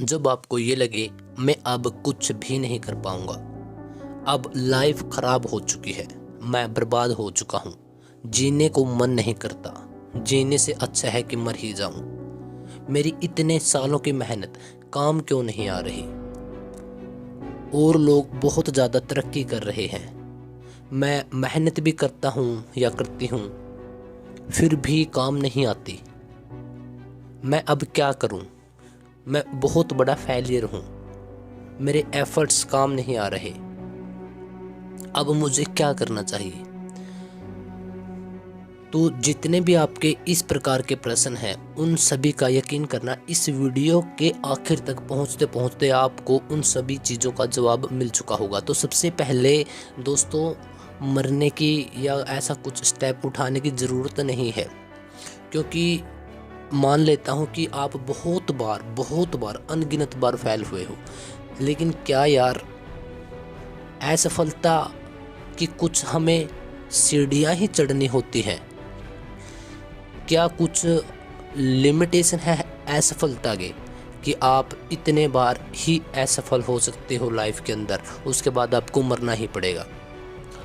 जब आपको ये लगे मैं अब कुछ भी नहीं कर पाऊंगा, अब लाइफ खराब हो चुकी है, मैं बर्बाद हो चुका हूँ, जीने को मन नहीं करता, जीने से अच्छा है कि मर ही जाऊं, मेरी इतने सालों की मेहनत काम क्यों नहीं आ रही, और लोग बहुत ज़्यादा तरक्की कर रहे हैं, मैं मेहनत भी करता हूँ या करती हूँ फिर भी काम नहीं आती, मैं अब क्या करूँ, मैं बहुत बड़ा फेलियर हूँ, मेरे एफर्ट्स काम नहीं आ रहे, अब मुझे क्या करना चाहिए। तो जितने भी आपके इस प्रकार के प्रश्न हैं उन सभी का यकीन करना इस वीडियो के आखिर तक पहुंचते पहुंचते आपको उन सभी चीज़ों का जवाब मिल चुका होगा। तो सबसे पहले दोस्तों, मरने की या ऐसा कुछ स्टेप उठाने की ज़रूरत नहीं है, क्योंकि मान लेता हूं कि आप बहुत बार अनगिनत बार फेल हुए हो, लेकिन क्या यार असफलता की कुछ हमें सीढ़ियां ही चढ़नी होती हैं? क्या कुछ लिमिटेशन है असफलता के कि आप इतने बार ही असफल हो सकते हो लाइफ के अंदर, उसके बाद आपको मरना ही पड़ेगा।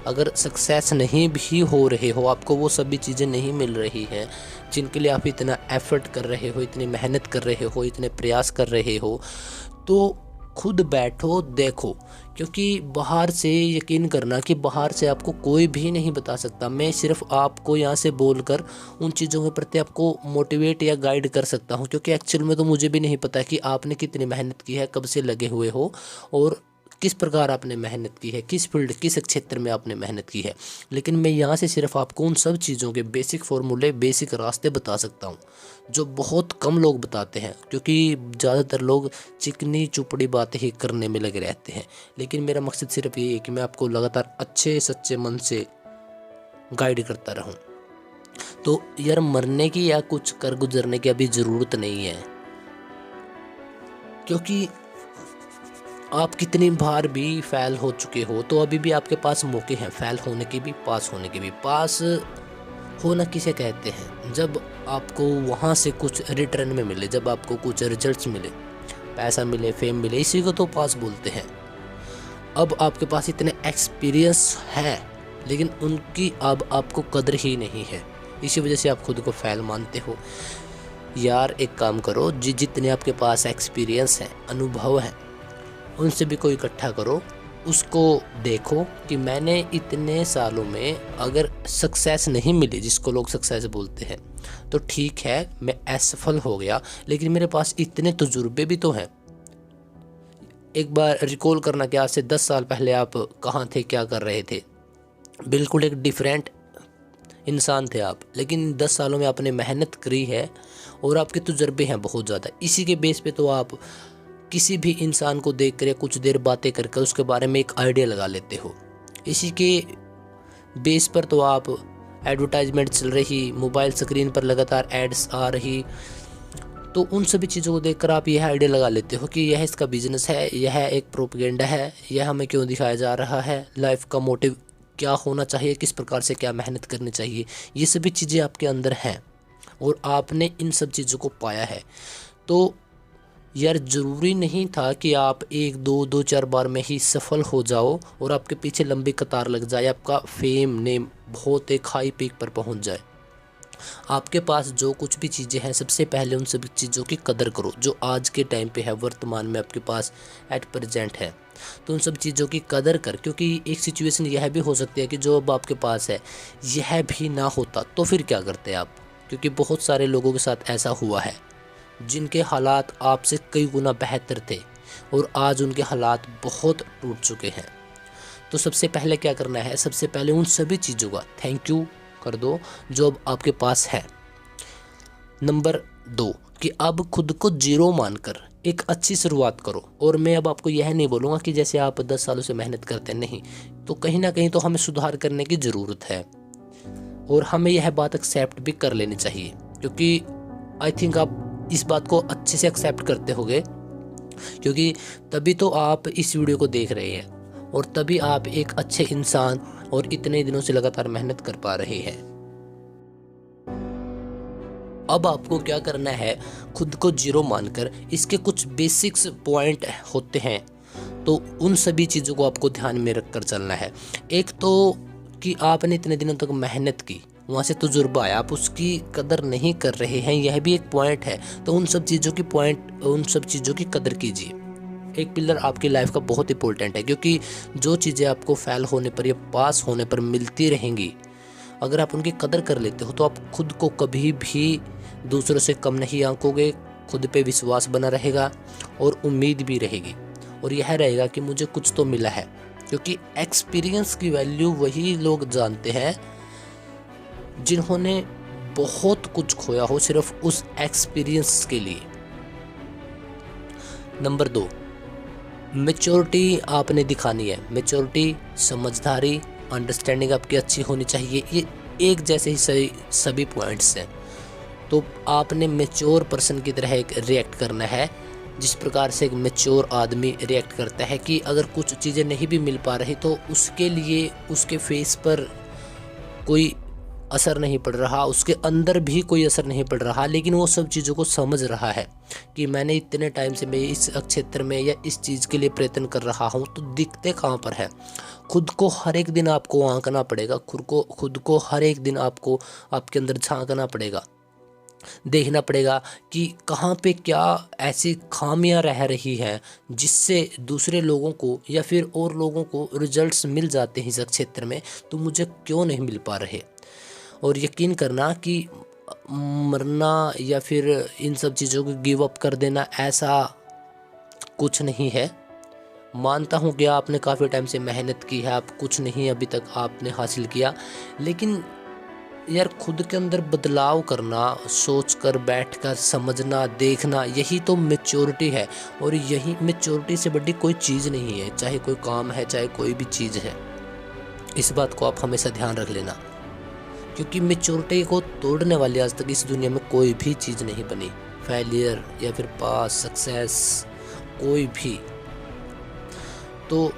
अगर सक्सेस नहीं भी हो रहे हो, आपको वो सभी चीज़ें नहीं मिल रही हैं जिनके लिए आप इतना एफर्ट कर रहे हो, इतनी मेहनत कर रहे हो, इतने प्रयास कर रहे हो, तो खुद बैठो देखो, क्योंकि बाहर से यकीन करना कि बाहर से आपको कोई भी नहीं बता सकता। मैं सिर्फ आपको यहाँ से बोलकर उन चीज़ों के प्रति आपको मोटिवेट या गाइड कर सकता हूँ, क्योंकि एक्चुअल में तो मुझे भी नहीं पता कि आपने कितनी मेहनत की है, कब से लगे हुए हो और किस प्रकार आपने मेहनत की है, किस फील्ड किस क्षेत्र में आपने मेहनत की है। लेकिन मैं यहाँ से सिर्फ आपको उन सब चीज़ों के बेसिक फॉर्मूले, बेसिक रास्ते बता सकता हूँ जो बहुत कम लोग बताते हैं, क्योंकि ज़्यादातर लोग चिकनी चुपड़ी बातें ही करने में लगे रहते हैं। लेकिन मेरा मकसद सिर्फ ये है कि मैं आपको लगातार अच्छे सच्चे मन से गाइड करता रहूँ। तो यार, मरने की या कुछ कर गुजरने की अभी ज़रूरत नहीं है, क्योंकि आप कितनी बार भी फेल हो चुके हो तो अभी भी आपके पास मौके हैं फेल होने के भी, पास होने के भी। पास होना किसे कहते हैं? जब आपको वहाँ से कुछ रिटर्न में मिले, जब आपको कुछ रिजल्ट्स मिले, पैसा मिले, फेम मिले, इसी को तो पास बोलते हैं। अब आपके पास इतने एक्सपीरियंस हैं लेकिन उनकी अब आपको कदर ही नहीं है, इसी वजह से आप खुद को फेल मानते हो। यार एक काम करो, जितने आपके पास एक्सपीरियंस है, अनुभव है, उनसे भी कोई इकट्ठा करो, उसको देखो कि मैंने इतने सालों में अगर सक्सेस नहीं मिली, जिसको लोग सक्सेस बोलते हैं, तो ठीक है मैं असफल हो गया, लेकिन मेरे पास इतने तजुर्बे भी तो हैं। एक बार रिकॉल करना कि आज से 10 साल पहले आप कहाँ थे, क्या कर रहे थे। बिल्कुल एक डिफरेंट इंसान थे आप, लेकिन 10 सालों में आपने मेहनत करी है और आपके तजुर्बे हैं बहुत ज़्यादा। इसी के बेस पे तो आप किसी भी इंसान को देख कर या कुछ देर बातें करके उसके बारे में एक आइडिया लगा लेते हो। इसी के बेस पर तो आप एडवर्टाइजमेंट चल रही, मोबाइल स्क्रीन पर लगातार एड्स आ रही, तो उन सभी चीज़ों को देखकर आप यह आइडिया लगा लेते हो कि यह इसका बिजनेस है, यह एक प्रोपेगेंडा है, यह हमें क्यों दिखाया जा रहा है, लाइफ का मोटिव क्या होना चाहिए, किस प्रकार से क्या मेहनत करनी चाहिए। ये सभी चीज़ें आपके अंदर हैं और आपने इन सब चीज़ों को पाया है। तो यार ज़रूरी नहीं था कि आप एक दो चार बार में ही सफल हो जाओ और आपके पीछे लंबी कतार लग जाए, आपका फेम नेम बहुत एक हाई पीक पर पहुंच जाए। आपके पास जो कुछ भी चीज़ें हैं, सबसे पहले उन सभी चीज़ों की कदर करो जो आज के टाइम पे है, वर्तमान में आपके पास एट प्रेजेंट है। तो उन सब चीज़ों की कदर कर, क्योंकि एक सिचुएशन यह भी हो सकती है कि जो अब आपके पास है यह भी ना होता, तो फिर क्या करते आप? क्योंकि बहुत सारे लोगों के साथ ऐसा हुआ है जिनके हालात आपसे कई गुना बेहतर थे और आज उनके हालात बहुत टूट चुके हैं। तो सबसे पहले क्या करना है? सबसे पहले उन सभी चीज़ों का थैंक यू कर दो जो अब आपके पास है। नंबर 2 कि अब खुद को जीरो मानकर एक अच्छी शुरुआत करो। और मैं अब आपको यह नहीं बोलूँगा कि जैसे आप 10 सालों से मेहनत करते नहीं, तो कहीं ना कहीं तो हमें सुधार करने की ज़रूरत है और हमें यह बात एक्सेप्ट भी कर लेनी चाहिए, क्योंकि आई थिंक आप इस बात को अच्छे से एक्सेप्ट करते होगे, क्योंकि तभी तो आप इस वीडियो को देख रहे हैं और तभी आप एक अच्छे इंसान और इतने दिनों से लगातार मेहनत कर पा रहे हैं। अब आपको क्या करना है, खुद को जीरो मानकर इसके कुछ बेसिक्स पॉइंट होते हैं, तो उन सभी चीज़ों को आपको ध्यान में रखकर चलना है। एक तो कि आपने इतने दिनों तक मेहनत की, वहाँ से तजुर्बा आया, आप उसकी कदर नहीं कर रहे हैं, यह भी एक पॉइंट है। तो उन सब चीज़ों की कदर कीजिए। एक पिलर आपकी लाइफ का बहुत इंपॉर्टेंट है, क्योंकि जो चीज़ें आपको फेल होने पर या पास होने पर मिलती रहेंगी, अगर आप उनकी कदर कर लेते हो तो आप खुद को कभी भी दूसरों से कम नहीं आंकोगे, खुद पे विश्वास बना रहेगा और उम्मीद भी रहेगी, और यह रहेगा कि मुझे कुछ तो मिला है। क्योंकि एक्सपीरियंस की वैल्यू वही लोग जानते हैं जिन्होंने बहुत कुछ खोया हो सिर्फ उस एक्सपीरियंस के लिए। नंबर 2, मैच्योरिटी आपने दिखानी है। मैच्योरिटी, समझदारी, अंडरस्टैंडिंग आपकी अच्छी होनी चाहिए। ये एक जैसे ही सभी पॉइंट्स हैं। तो आपने मैच्योर पर्सन की तरह एक रिएक्ट करना है, जिस प्रकार से एक मैच्योर आदमी रिएक्ट करता है कि अगर कुछ चीज़ें नहीं भी मिल पा रही तो उसके लिए उसके फेस पर कोई असर नहीं पड़ रहा, उसके अंदर भी कोई असर नहीं पड़ रहा, लेकिन वो सब चीज़ों को समझ रहा है कि मैंने इतने टाइम से मैं इस क्षेत्र में या इस चीज़ के लिए प्रयत्न कर रहा हूँ, तो दिक्कतें कहाँ पर है। खुद को हर एक दिन आपको आंकना पड़ेगा, खुद को हर एक दिन आपको आपके अंदर झांकना पड़ेगा, देखना पड़ेगा कि कहाँ पे क्या ऐसी खामियां रह रही हैं जिससे दूसरे लोगों को या फिर और लोगों को रिजल्ट्स मिल जाते हैं इस क्षेत्र में, तो मुझे क्यों नहीं मिल पा रहे। और यकीन करना कि मरना या फिर इन सब चीज़ों को गिव अप कर देना ऐसा कुछ नहीं है। मानता हूँ कि आपने काफ़ी टाइम से मेहनत की है, आप कुछ नहीं अभी तक आपने हासिल किया, लेकिन यार खुद के अंदर बदलाव करना, सोचकर बैठकर समझना, देखना, यही तो मैच्योरिटी है। और यही मैच्योरिटी से बड़ी कोई चीज़ नहीं है, चाहे कोई काम है, चाहे कोई भी चीज़ है। इस बात को आप हमेशा ध्यान रख लेना, क्योंकि मैच्योरिटी को तोड़ने वाली आज तक इस दुनिया में कोई भी चीज़ नहीं बनी। फेलियर या फिर पास, सक्सेस, कोई भी। तो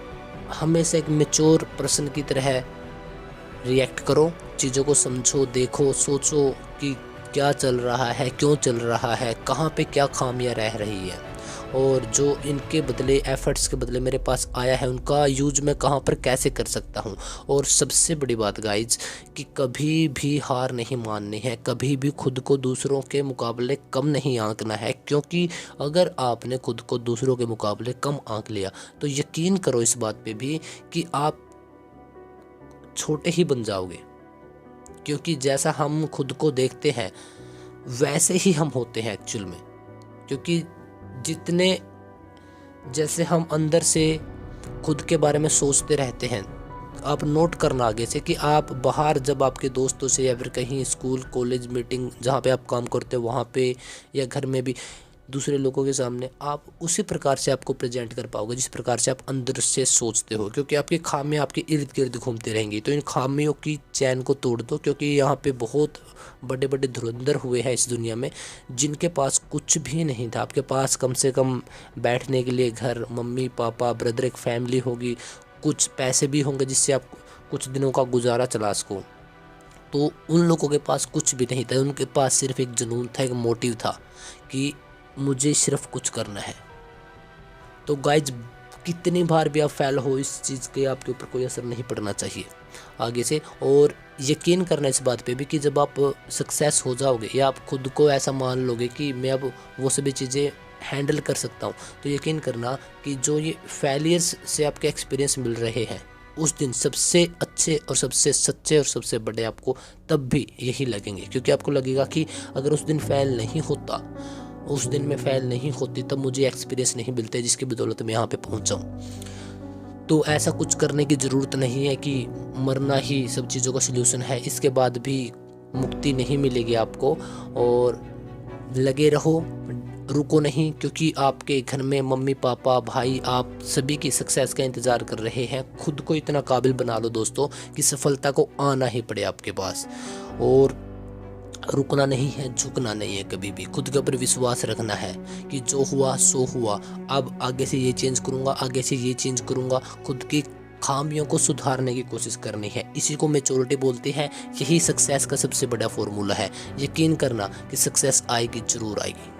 हमेशा एक मैच्योर पर्सन की तरह रिएक्ट करो, चीज़ों को समझो, देखो, सोचो कि क्या चल रहा है, क्यों चल रहा है, कहाँ पे क्या खामियां रह रही है, और जो इनके बदले, एफर्ट्स के बदले मेरे पास आया है, उनका यूज मैं कहाँ पर कैसे कर सकता हूँ। और सबसे बड़ी बात गाइज, कि कभी भी हार नहीं माननी है, कभी भी खुद को दूसरों के मुकाबले कम नहीं आंकना है, क्योंकि अगर आपने खुद को दूसरों के मुकाबले कम आंक लिया तो यकीन करो इस बात पे भी कि आप छोटे ही बन जाओगे। क्योंकि जैसा हम खुद को देखते हैं वैसे ही हम होते हैं एक्चुअल में। क्योंकि जितने जैसे हम अंदर से खुद के बारे में सोचते रहते हैं, आप नोट करना आगे से कि आप बाहर जब आपके दोस्तों से या फिर कहीं स्कूल, कॉलेज, मीटिंग जहाँ पे आप काम करते हो वहाँ पे, या घर में भी दूसरे लोगों के सामने, आप उसी प्रकार से आपको प्रेजेंट कर पाओगे जिस प्रकार से आप अंदर से सोचते हो। क्योंकि आपकी खामियां आपके इर्द गिर्द घूमती रहेंगी। तो इन खामियों की चैन को तोड़ दो, क्योंकि यहाँ पे बहुत बड़े बड़े धुरंधर हुए हैं इस दुनिया में जिनके पास कुछ भी नहीं था। आपके पास कम से कम बैठने के लिए घर, मम्मी पापा, ब्रदर, एक फैमिली होगी, कुछ पैसे भी होंगे जिससे आप कुछ दिनों का गुजारा चला सको। तो उन लोगों के पास कुछ भी नहीं था, उनके पास सिर्फ एक जुनून था, एक मोटिव था कि मुझे सिर्फ कुछ करना है। तो गाइज, कितनी बार भी आप फेल हो, इस चीज़ के आपके ऊपर कोई असर नहीं पड़ना चाहिए आगे से। और यकीन करना इस बात पे भी कि जब आप सक्सेस हो जाओगे या आप खुद को ऐसा मान लोगे कि मैं अब वो सभी चीज़ें हैंडल कर सकता हूँ, तो यकीन करना कि जो ये फेलियर्स से आपके एक्सपीरियंस मिल रहे हैं, उस दिन सबसे अच्छे और सबसे सच्चे और सबसे बड़े आपको तब भी यही लगेंगे। क्योंकि आपको लगेगा कि अगर उस दिन फेल नहीं होता, उस दिन में फेल नहीं होती, तब मुझे एक्सपीरियंस नहीं मिलते जिसकी बदौलत मैं यहाँ पे पहुँचा हूँ। तो ऐसा कुछ करने की ज़रूरत नहीं है कि मरना ही सब चीज़ों का सल्यूशन है। इसके बाद भी मुक्ति नहीं मिलेगी आपको। और लगे रहो, रुको नहीं, क्योंकि आपके घर में मम्मी पापा, भाई, आप सभी की सक्सेस का इंतज़ार कर रहे हैं। खुद को इतना काबिल बना लो दोस्तों कि सफलता को आना ही पड़े आपके पास। और रुकना नहीं है, झुकना नहीं है, कभी भी खुद के ऊपर विश्वास रखना है कि जो हुआ सो हुआ, अब आगे से ये चेंज करूँगा, आगे से ये चेंज करूँगा। खुद की खामियों को सुधारने की कोशिश करनी है। इसी को मैच्योरिटी बोलते हैं। यही सक्सेस का सबसे बड़ा फॉर्मूला है। यकीन करना कि सक्सेस आएगी, ज़रूर आएगी।